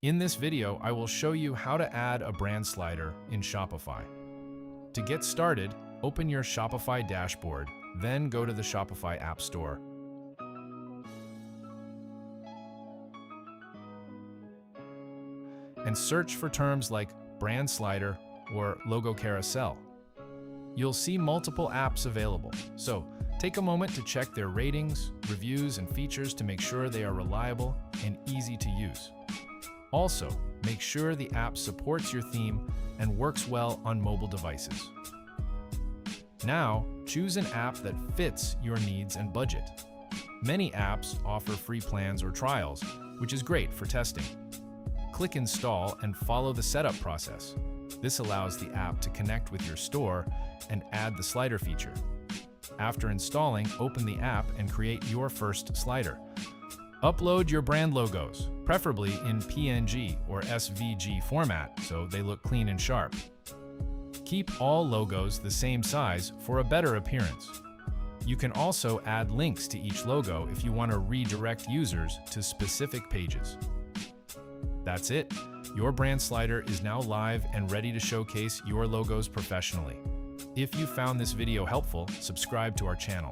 In this video, I will show you how to add a brand slider in Shopify. To get started, open your Shopify dashboard, then go to the Shopify App Store. And search for terms like brand slider or logo carousel. You'll see multiple apps available, so take a moment to check their ratings, reviews, and features to make sure they are reliable and easy to use. Also, make sure the app supports your theme and works well on mobile devices. Now, choose an app that fits your needs and budget. Many apps offer free plans or trials, which is great for testing. Click Install and follow the setup process. This allows the app to connect with your store and add the slider feature. After installing, open the app and create your first slider. Upload your brand logos, preferably in PNG or SVG format so they look clean and sharp. Keep all logos the same size for a better appearance. You can also add links to each logo if you want to redirect users to specific pages. That's it. Your brand slider is now live and ready to showcase your logos professionally. If you found this video helpful, subscribe to our channel.